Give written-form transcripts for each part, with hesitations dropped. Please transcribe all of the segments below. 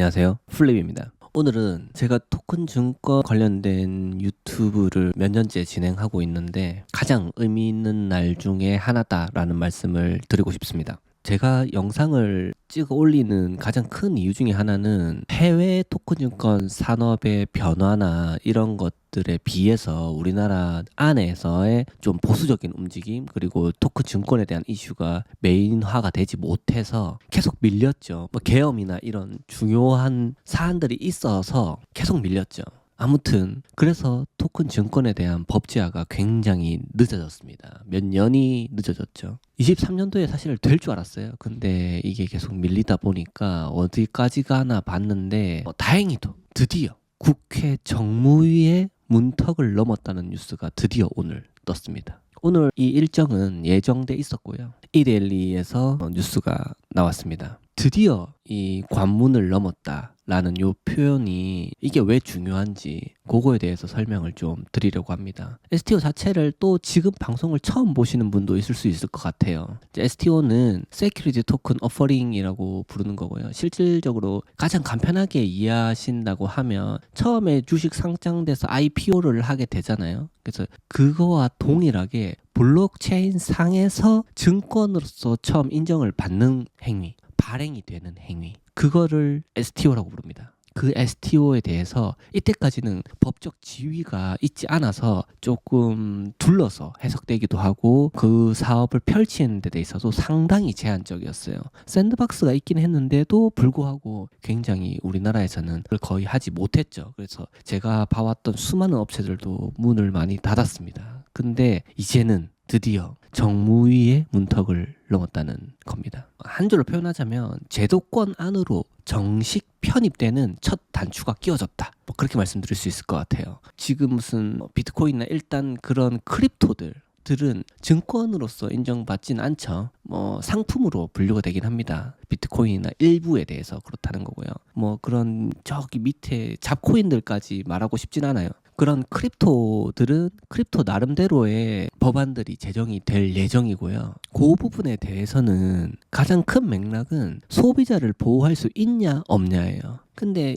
안녕하세요. 플립입니다. 오늘은 제가 토큰 증권 관련된 유튜브를 몇 년째 진행하고 있는데 가장 의미 있는 날 중에 하나다라는 말씀을 드리고 싶습니다. 제가 영상을 찍어 올리는 가장 큰 이유 중에 하나는 해외 토큰 증권 산업의 변화나 이런 것들에 비해서 우리나라 안에서의 좀 보수적인 움직임, 그리고 토큰 증권에 대한 이슈가 메인화가 되지 못해서 계속 밀렸죠. 뭐 계엄이나 이런 중요한 사안들이 있어서 계속 밀렸죠. 아무튼 그래서 토큰 증권에 대한 법제화가 굉장히 늦어졌습니다. 몇 년이 늦어졌죠. 23년도에 사실 될 줄 알았어요. 근데 이게 계속 밀리다 보니까 어디까지 가나 봤는데 다행히도 드디어 국회 정무위의 문턱을 넘었다는 뉴스가 드디어 오늘 떴습니다. 오늘 이 일정은 예정돼 있었고요. 이데일리에서 뉴스가 나왔습니다. 드디어 이 관문을 넘었다라는 요 표현이 이게 왜 중요한지 그거에 대해서 설명을 좀 드리려고 합니다. STO 자체를 또 지금 방송을 처음 보시는 분도 있을 수 있을 것 같아요. STO는 Security Token Offering이라고 부르는 거고요. 실질적으로 가장 간편하게 이해하신다고 하면 처음에 주식 상장돼서 IPO를 하게 되잖아요. 그래서 그거와 동일하게 블록체인 상에서 증권으로서 처음 인정을 받는 행위, 발행이 되는 행위, 그거를 STO라고 부릅니다. 그 STO에 대해서 이때까지는 법적 지위가 있지 않아서 조금 둘러서 해석되기도 하고 그 사업을 펼치는 데 있어서 상당히 제한적이었어요. 샌드박스가 있긴 했는데도 불구하고 굉장히 우리나라에서는 그걸 거의 하지 못했죠. 그래서 제가 봐왔던 수많은 업체들도 문을 많이 닫았습니다. 근데 이제는 드디어 정무위의 문턱을 넘었다는 겁니다. 한 줄로 표현하자면 제도권 안으로 정식 편입되는 첫 단추가 끼워졌다. 뭐 그렇게 말씀드릴 수 있을 것 같아요. 지금 무슨 비트코인이나 일단 그런 크립토들은 증권으로서 인정받진 않죠. 뭐 상품으로 분류가 되긴 합니다. 비트코인이나 일부에 대해서 그렇다는 거고요. 뭐 그런 저기 밑에 잡코인들까지 말하고 싶진 않아요. 그런 크립토들은 크립토 나름대로의 법안들이 제정이 될 예정이고요. 그 부분에 대해서는 가장 큰 맥락은 소비자를 보호할 수 있냐 없냐예요. 근데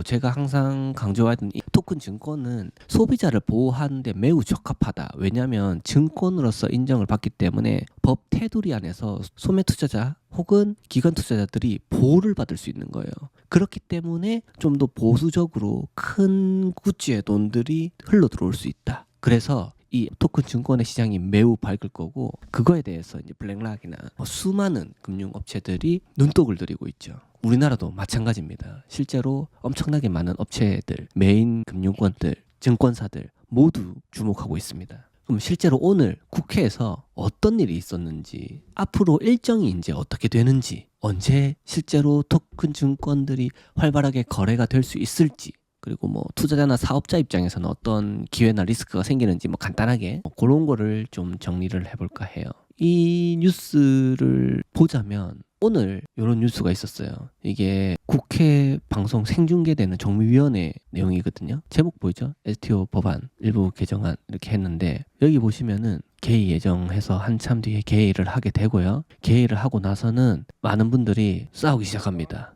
제가 항상 강조하던 이 토큰 증권은 소비자를 보호하는데 매우 적합하다. 왜냐하면 증권으로서 인정을 받기 때문에 법 테두리 안에서 소매 투자자 혹은 기관 투자자들이 보호를 받을 수 있는 거예요. 그렇기 때문에 좀 더 보수적으로 큰 구찌의 돈들이 흘러 들어올 수 있다. 그래서 이 토큰 증권의 시장이 매우 밝을 거고, 그거에 대해서 이제 블랙락이나 수많은 금융업체들이 눈독을 들이고 있죠. 우리나라도 마찬가지입니다. 실제로 엄청나게 많은 업체들, 메인 금융권들, 증권사들 모두 주목하고 있습니다. 그럼 실제로 오늘 국회에서 어떤 일이 있었는지, 앞으로 일정이 이제 어떻게 되는지, 언제 실제로 토큰 증권들이 활발하게 거래가 될 수 있을지, 그리고 뭐 투자자나 사업자 입장에서는 어떤 기회나 리스크가 생기는지 뭐 간단하게 그런 거를 좀 정리를 해볼까 해요. 이 뉴스를 보자면 오늘 이런 뉴스가 있었어요. 이게 국회 방송 생중계되는 정무위원회 내용이거든요. 제목 보이죠? STO 법안 일부 개정안 이렇게 했는데, 여기 보시면은 개의 예정해서 한참 뒤에 개의를 하게 되고요. 개의를 하고 나서는 많은 분들이 싸우기 시작합니다.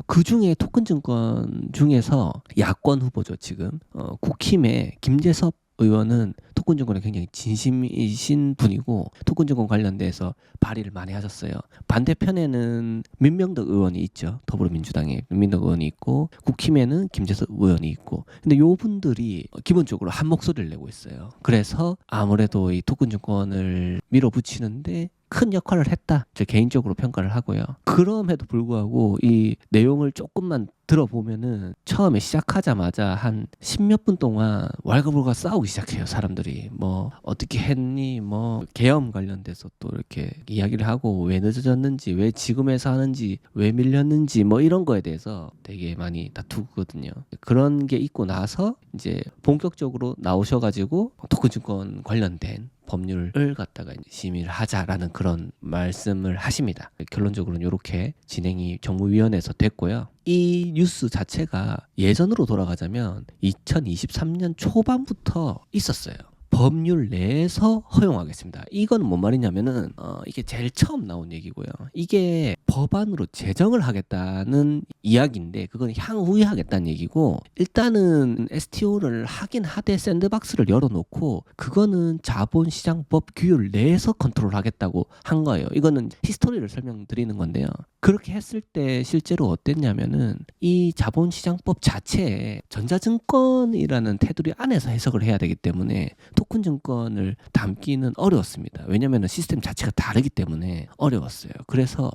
그 중에 토큰 증권 중에서 야권 후보죠. 지금 국힘의 김재섭 의원은 토큰 증권에 굉장히 진심이신 분이고 토큰 증권 관련돼서 발의를 많이 하셨어요. 반대편에는 민명덕 의원이 있죠. 더불어민주당에 민명덕 의원이 있고 국힘에는 김재섭 의원이 있고, 근데 요 분들이 기본적으로 한 목소리를 내고 있어요. 그래서 아무래도 이 토큰 증권을 밀어붙이는데 큰 역할을 했다. 제 개인적으로 평가를 하고요. 그럼에도 불구하고 이 내용을 조금만 들어보면은 처음에 시작하자마자 한 10몇 분 동안 왈가불가 싸우기 시작해요. 사람들이 뭐 어떻게 했니, 뭐 계엄 관련돼서 또 이렇게 이야기를 하고 왜 늦어졌는지, 왜 지금에서 하는지, 왜 밀렸는지 뭐 이런 거에 대해서 되게 많이 다투거든요. 그런 게 있고 나서 이제 본격적으로 나오셔가지고 토큰 증권 관련된 법률을 갖다가 심의를 하자라는 그런 말씀을 하십니다. 결론적으로는 이렇게 진행이 정무위원회에서 됐고요. 이 뉴스 자체가 예전으로 돌아가자면 2023년 초반부터 있었어요. 법률 내에서 허용하겠습니다. 이건 뭔 말이냐면은 이게 제일 처음 나온 얘기고요. 이게 법안으로 제정을 하겠다는 이야기인데 그건 향후에 하겠다는 얘기고, 일단은 STO를 하긴 하되 샌드박스를 열어놓고 그거는 자본시장법 규율 내에서 컨트롤하겠다고 한 거예요. 이거는 히스토리를 설명드리는 건데요. 그렇게 했을 때 실제로 어땠냐면은 이 자본시장법 자체에 전자증권이라는 테두리 안에서 해석을 해야 되기 때문에 토큰 증권을 담기는 어려웠습니다. 왜냐하면 시스템 자체가 다르기 때문에 어려웠어요. 그래서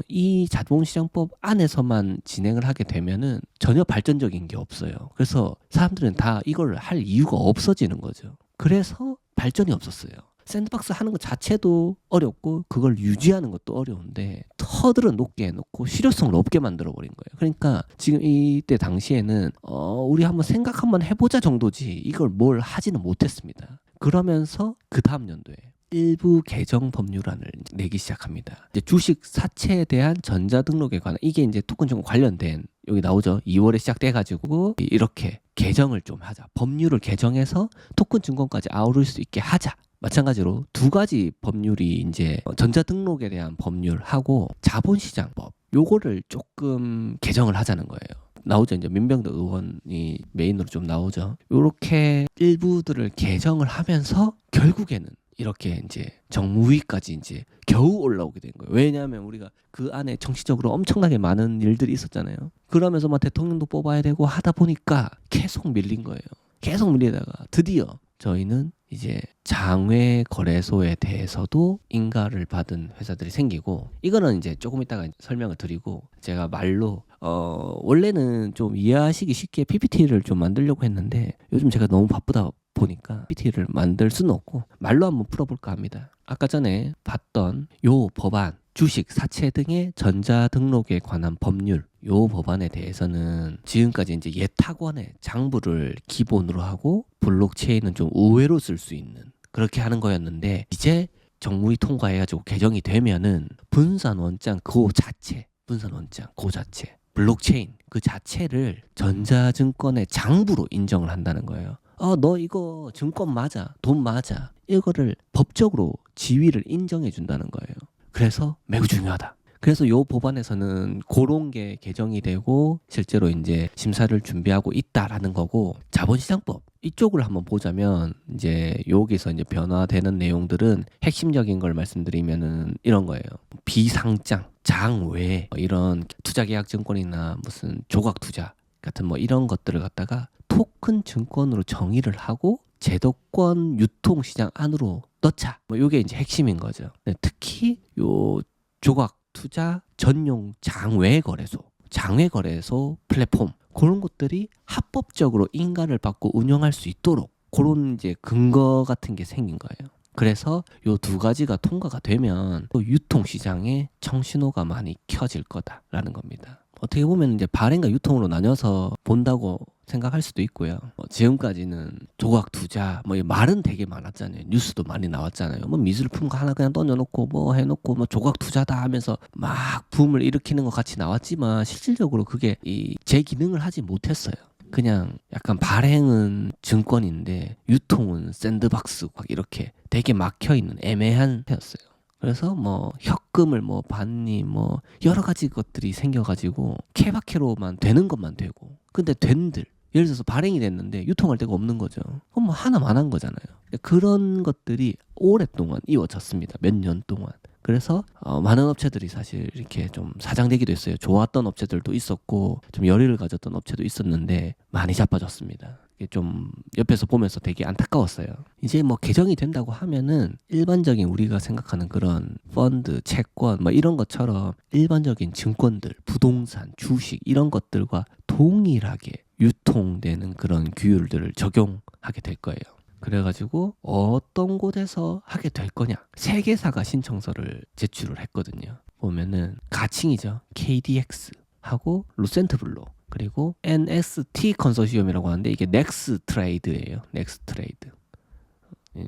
이 자본시장법 안에서만 진행을 하게 되면은 전혀 발전적인 게 없어요. 그래서 사람들은 다 이걸 할 이유가 없어지는 거죠. 그래서 발전이 없었어요. 샌드박스 하는 것 자체도 어렵고 그걸 유지하는 것도 어려운데 허들을 높게 해놓고 실효성을 없게 만들어버린 거예요. 그러니까 지금 이때 당시에는 우리 한번 생각 한번 해보자 정도지 이걸 뭘 하지는 못했습니다. 그러면서 그 다음 연도에 일부 개정 법률안을 내기 시작합니다. 이제 주식 사채에 대한 전자등록에 관한, 이게 이제 토큰 증권 관련된, 여기 나오죠. 2월에 시작돼가지고 이렇게 개정을 좀 하자. 법률을 개정해서 토큰 증권까지 아우를 수 있게 하자. 마찬가지로 두 가지 법률이 이제 전자등록에 대한 법률하고 자본시장법, 요거를 조금 개정을 하자는 거예요. 나오죠. 이제 민병대 의원이 메인으로 좀 나오죠. 요렇게 일부들을 개정을 하면서 결국에는 이렇게 이제 정무위까지 이제 겨우 올라오게 된 거예요. 왜냐하면 우리가 그 안에 정치적으로 엄청나게 많은 일들이 있었잖아요. 그러면서 막 대통령도 뽑아야 되고 하다 보니까 계속 밀린 거예요. 계속 밀리다가 드디어 저희는 이제 장외 거래소에 대해서도 인가를 받은 회사들이 생기고, 이거는 이제 조금 이따가 설명을 드리고, 제가 말로 원래는 좀 이해하시기 쉽게 PPT를 좀 만들려고 했는데 요즘 제가 너무 바쁘다 보니까 PPT를 만들 수는 없고 말로 한번 풀어볼까 합니다. 아까 전에 봤던 요 법안, 주식, 사채 등의 전자등록에 관한 법률, 요 법안에 대해서는 지금까지 이제 예탁원의 장부를 기본으로 하고 블록체인은 좀 우회로 쓸 수 있는 그렇게 하는 거였는데, 이제 정무위 통과해가지고 개정이 되면은 분산원장 그 자체, 블록체인 그 자체를 전자증권의 장부로 인정을 한다는 거예요. 너 이거 증권 맞아, 돈 맞아, 이거를 법적으로 지위를 인정해 준다는 거예요. 그래서 매우 중요하다. 그래서 요 법안에서는 그런 게 개정이 되고 실제로 이제 심사를 준비하고 있다라는 거고, 자본시장법 이쪽을 한번 보자면 이제 여기서 이제 변화되는 내용들은 핵심적인 걸 말씀드리면은 이런 거예요. 비상장, 장외 이런 투자계약증권이나 무슨 조각투자 같은 뭐 이런 것들을 갖다가 토큰 증권으로 정의를 하고 제도권 유통시장 안으로 넣자. 뭐 이게 이제 핵심인 거죠. 네, 특히 요 조각 투자 전용 장외 거래소 플랫폼, 그런 것들이 합법적으로 인가를 받고 운영할 수 있도록 그런 이제 근거 같은 게 생긴 거예요. 그래서 요 두 가지가 통과가 되면 또 유통시장에 청신호가 많이 켜질 거다라는 겁니다. 어떻게 보면 이제 발행과 유통으로 나뉘어서 본다고 생각할 수도 있고요. 지금까지는 조각 투자 뭐 말은 되게 많았잖아요. 뉴스도 많이 나왔잖아요. 뭐 미술품 하나 그냥 던져놓고 뭐 해놓고 뭐 조각 투자다 하면서 막 붐을 일으키는 것 같이 나왔지만 실질적으로 그게 제 기능을 하지 못했어요. 그냥 약간 발행은 증권인데 유통은 샌드박스 막 이렇게 되게 막혀있는 애매한 해였어요. 그래서 뭐 협금을 뭐 받니 뭐 여러 가지 것들이 생겨가지고 케바케로만 되는 것만 되고, 근데 된들 예를 들어서 발행이 됐는데 유통할 데가 없는 거죠. 그럼 뭐 하나만 한 거잖아요. 그런 것들이 오랫동안 이어졌습니다. 몇 년 동안. 그래서 많은 업체들이 사실 이렇게 좀 사장되기도 했어요. 좋았던 업체들도 있었고 좀 열의를 가졌던 업체도 있었는데 많이 자빠졌습니다. 이게 좀 옆에서 보면서 되게 안타까웠어요. 이제 뭐 개정이 된다고 하면은 일반적인 우리가 생각하는 그런 펀드, 채권 뭐 이런 것처럼 일반적인 증권들, 부동산, 주식 이런 것들과 동일하게 유통되는 그런 규율들을 적용하게 될 거예요. 그래가지고 어떤 곳에서 하게 될 거냐, 세 개사가 신청서를 제출을 했거든요. 보면은 가칭이죠. KDX 하고 루센트블로, 그리고 NST 컨소시엄이라고 하는데 이게 넥스트레이드예요. 넥스트레이드.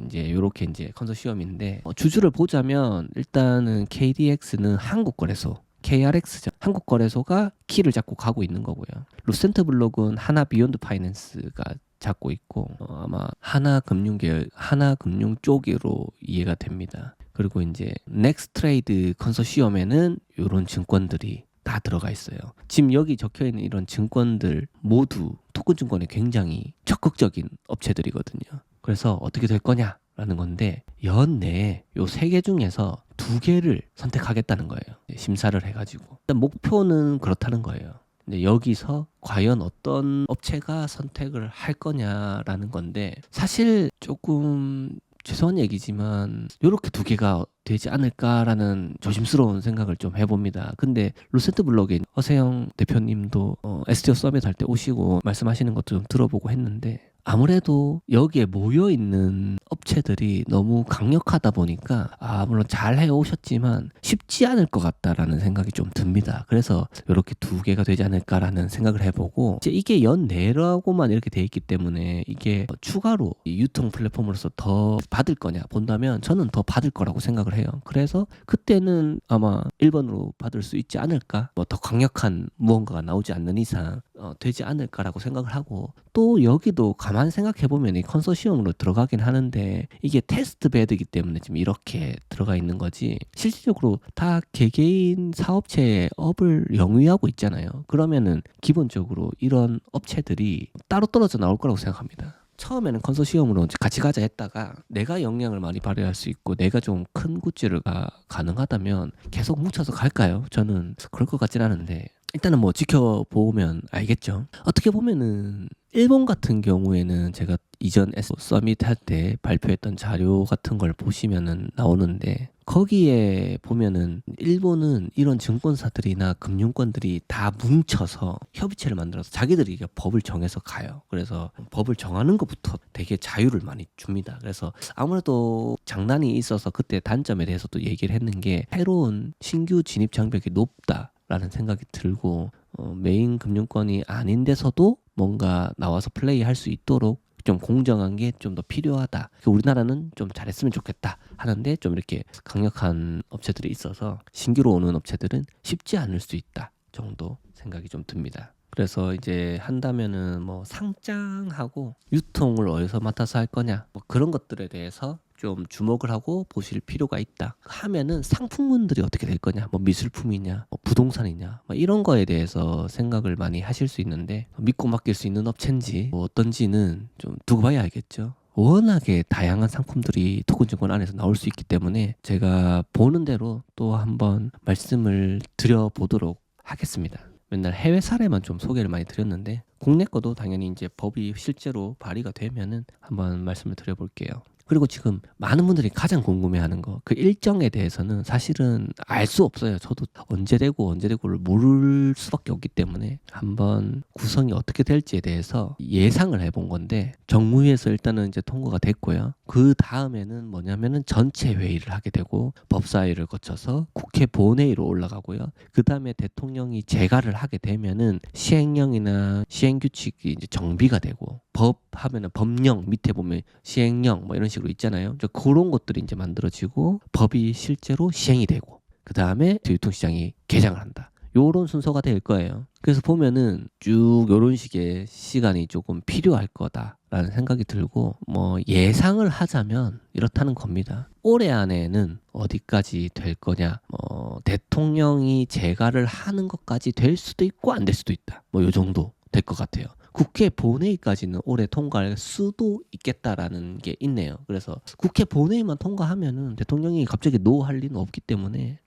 이제 이렇게 이제 컨소시엄인데 주주를 보자면 일단은 KDX는 한국거래소, KRX죠. 한국거래소가 키를 잡고 가고 있는 거고요. 루센트블록은 하나 비욘드 파이낸스가 잡고 있고 아마 하나금융계열, 하나금융 쪽으로 이해가 됩니다. 그리고 이제 넥스트레이드 컨소시엄에는 이런 증권들이 다 들어가 있어요. 지금 여기 적혀있는 이런 증권들 모두 토큰증권에 굉장히 적극적인 업체들이거든요. 그래서 어떻게 될 거냐라는 건데 연내에 요 3개 중에서 2개를 선택하겠다는 거예요. 심사를 해가지고 일단 목표는 그렇다는 거예요. 근데 여기서 과연 어떤 업체가 선택을 할 거냐라는 건데 사실 조금 죄송한 얘기지만 이렇게 2개가 되지 않을까라는 조심스러운 생각을 좀 해봅니다. 근데 루센트 블럭에 허세영 대표님도 STO 서밋 할 때 오시고 말씀하시는 것도 좀 들어보고 했는데 아무래도 여기에 모여있는 업체들이 너무 강력하다 보니까 물론 잘 해오셨지만 쉽지 않을 것 같다라는 생각이 좀 듭니다. 그래서 이렇게 2개가 되지 않을까라는 생각을 해보고 이제 이게 연내라고만 이렇게 돼 있기 때문에 이게 추가로 유통 플랫폼으로서 더 받을 거냐 본다면 저는 더 받을 거라고 생각을 해요. 그래서 그때는 아마 1번으로 받을 수 있지 않을까, 뭐 더 강력한 무언가가 나오지 않는 이상 되지 않을까라고 생각을 하고, 또 여기도 가만 생각해보면 이 컨소시엄으로 들어가긴 하는데 이게 테스트 베드이기 때문에 지금 이렇게 들어가 있는 거지 실질적으로 다 개개인 사업체의 업을 영위하고 있잖아요. 그러면은 기본적으로 이런 업체들이 따로 떨어져 나올 거라고 생각합니다. 처음에는 컨소시엄으로 같이 가자 했다가 내가 역량을 많이 발휘할 수 있고 내가 좀 큰 굿즈를 가능하다면 계속 뭉쳐서 갈까요? 저는 그럴 것 같진 않은데 일단은 뭐 지켜보면 알겠죠. 어떻게 보면은 일본 같은 경우에는 제가 이전 서밋 할 때 발표했던 자료 같은 걸 보시면은 나오는데 거기에 보면은 일본은 이런 증권사들이나 금융권들이 다 뭉쳐서 협의체를 만들어서 자기들이 이게 법을 정해서 가요. 그래서 법을 정하는 것부터 되게 자유를 많이 줍니다. 그래서 아무래도 장단이 있어서 그때 단점에 대해서도 얘기를 했는 게 새로운 신규 진입 장벽이 높다라는 생각이 들고 메인 금융권이 아닌 데서도 뭔가 나와서 플레이할 수 있도록 좀 공정한 게 좀 더 필요하다. 우리나라는 좀 잘했으면 좋겠다 하는데 좀 이렇게 강력한 업체들이 있어서 신규로 오는 업체들은 쉽지 않을 수 있다 정도 생각이 좀 듭니다. 그래서 이제 한다면은 뭐 상장하고 유통을 어디서 맡아서 할 거냐 뭐 그런 것들에 대해서 좀 주목을 하고 보실 필요가 있다 하면은 상품군들이 어떻게 될 거냐, 뭐 미술품이냐, 뭐 부동산이냐, 뭐 이런 거에 대해서 생각을 많이 하실 수 있는데 믿고 맡길 수 있는 업체인지 뭐 어떤지는 좀 두고 봐야 알겠죠. 워낙에 다양한 상품들이 토큰증권 안에서 나올 수 있기 때문에 제가 보는 대로 또 한번 말씀을 드려보도록 하겠습니다. 맨날 해외 사례만 좀 소개를 많이 드렸는데 국내 거도 당연히 이제 법이 실제로 발의가 되면은 한번 말씀을 드려볼게요. 그리고 지금 많은 분들이 가장 궁금해하는 거, 그 일정에 대해서는 사실은 알 수 없어요. 저도 언제 되고를 모를 수밖에 없기 때문에 한번 구성이 어떻게 될지에 대해서 예상을 해본 건데 정무위에서 일단은 이제 통과가 됐고요. 그 다음에는 뭐냐면은 전체 회의를 하게 되고 법사위를 거쳐서 국회 본회의로 올라가고요. 그 다음에 대통령이 재가를 하게 되면은 시행령이나 시행규칙이 이제 정비가 되고, 법 하면은 법령 밑에 보면 시행령 뭐 이런 식으로 있잖아요. 그런 것들이 이제 만들어지고 법이 실제로 시행이 되고 그 다음에 유통시장이 개장을 한다. 요런 순서가 될 거예요. 그래서 보면은 쭉 요런 식의 시간이 조금 필요할 거다라는 생각이 들고, 뭐 예상을 하자면 이렇다는 겁니다. 올해 안에는 어디까지 될 거냐, 뭐 대통령이 재가를 하는 것까지 될 수도 있고 안 될 수도 있다. 뭐 요 정도 될 것 같아요. 국회 본회의까지는 올해 통과할 수도 있겠다라는 게 있네요. 그래서 국회 본회의만 통과하면은 대통령이 갑자기 노 할 리는 없기 때문에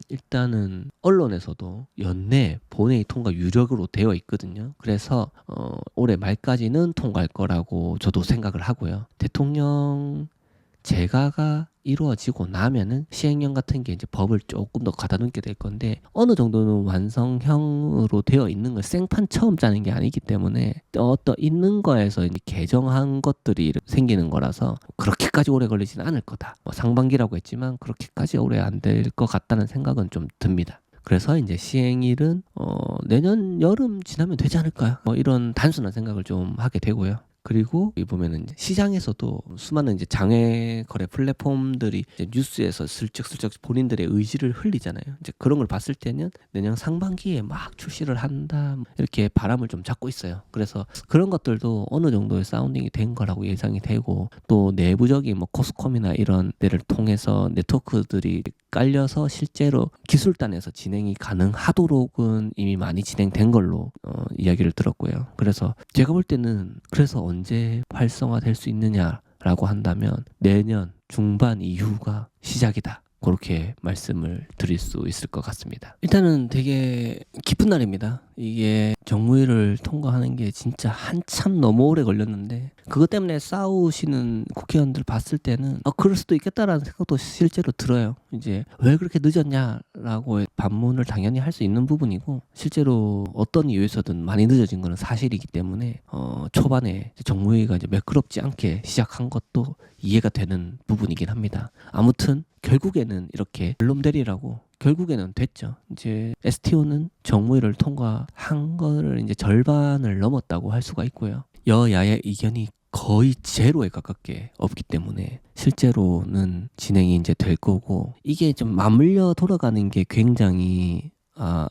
일단은 언론에서도 연내 본회의 통과 유력으로 되어 있거든요. 그래서 올해 말까지는 통과할 거라고 저도 생각을 하고요. 대통령 재가가 이루어지고 나면은 시행령 같은 게 이제 법을 조금 더 가다듬게 될 건데 어느 정도는 완성형으로 되어 있는 걸 생판 처음 짜는 게 아니기 때문에 어떤 있는 거에서 이제 개정한 것들이 생기는 거라서 그렇게까지 오래 걸리지는 않을 거다. 뭐 상반기라고 했지만 그렇게까지 오래 안 될 것 같다는 생각은 좀 듭니다. 그래서 이제 시행일은 내년 여름 지나면 되지 않을까요? 뭐 이런 단순한 생각을 좀 하게 되고요. 그리고 이 보면은 이제 시장에서도 수많은 이제 장외 거래 플랫폼들이 이제 뉴스에서 슬쩍슬쩍 본인들의 의지를 흘리잖아요. 이제 그런 걸 봤을 때는 내년 상반기에 막 출시를 한다 이렇게 바람을 좀 잡고 있어요. 그래서 그런 것들도 어느 정도의 사운딩이 된 거라고 예상이 되고, 또 내부적인 뭐 코스콤이나 이런 데를 통해서 네트워크들이 깔려서 실제로 기술단에서 진행이 가능하도록은 이미 많이 진행된 걸로 이야기를 들었고요. 그래서 제가 볼 때는 그래서 언제 활성화될 수 있느냐라고 한다면 내년 중반 이후가 시작이다. 그렇게 말씀을 드릴 수 있을 것 같습니다. 일단은 되게 기쁜 날입니다. 이게 정무위를 통과하는 게 진짜 한참 너무 오래 걸렸는데, 그것 때문에 싸우시는 국회의원들 봤을 때는 그럴 수도 있겠다라는 생각도 실제로 들어요. 이제 왜 그렇게 늦었냐라고 반문을 당연히 할 수 있는 부분이고, 실제로 어떤 이유에서든 많이 늦어진 거는 사실이기 때문에 초반에 정무위가 이제 매끄럽지 않게 시작한 것도 이해가 되는 부분이긴 합니다. 아무튼 결국에는 이렇게 결론되리라고 결국에는 됐죠. 이제 STO는 정무위를 통과한 거를 이제 절반을 넘었다고 할 수가 있고요. 여야의 의견이 거의 제로에 가깝게 없기 때문에 실제로는 진행이 이제 될 거고, 이게 좀 맞물려 돌아가는 게 굉장히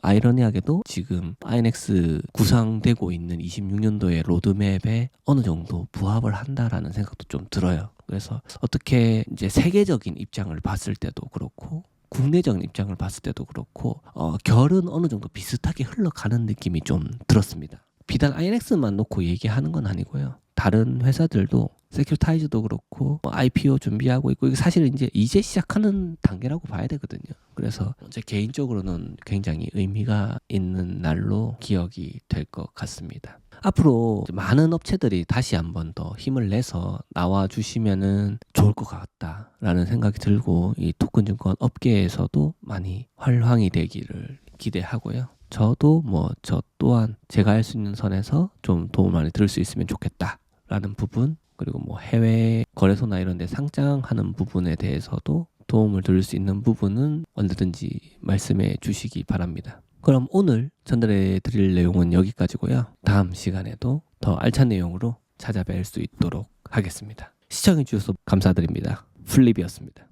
아이러니하게도 지금 INX 구상되고 있는 26년도의 로드맵에 어느 정도 부합을 한다라는 생각도 좀 들어요. 그래서 어떻게 이제 세계적인 입장을 봤을 때도 그렇고 국내적인 입장을 봤을 때도 그렇고 결은 어느 정도 비슷하게 흘러가는 느낌이 좀 들었습니다. 비단 INX만 놓고 얘기하는 건 아니고요. 다른 회사들도 세큐리타이즈도 그렇고 IPO 준비하고 있고, 이게 사실은 이제 시작하는 단계라고 봐야 되거든요. 그래서 제 개인적으로는 굉장히 의미가 있는 날로 기억이 될 것 같습니다. 앞으로 많은 업체들이 다시 한번 더 힘을 내서 나와 주시면은 좋을 것 같다라는 생각이 들고, 이 토큰 증권 업계에서도 많이 활황이 되기를 기대하고요. 저도 저 또한 제가 할 수 있는 선에서 좀 도움을 많이 드릴 수 있으면 좋겠다라는 부분, 그리고 해외 거래소나 이런 데 상장하는 부분에 대해서도 도움을 드릴 수 있는 부분은 언제든지 말씀해 주시기 바랍니다. 그럼 오늘 전달해 드릴 내용은 여기까지고요. 다음 시간에도 더 알찬 내용으로 찾아뵐 수 있도록 하겠습니다. 시청해 주셔서 감사드립니다. 플립이었습니다.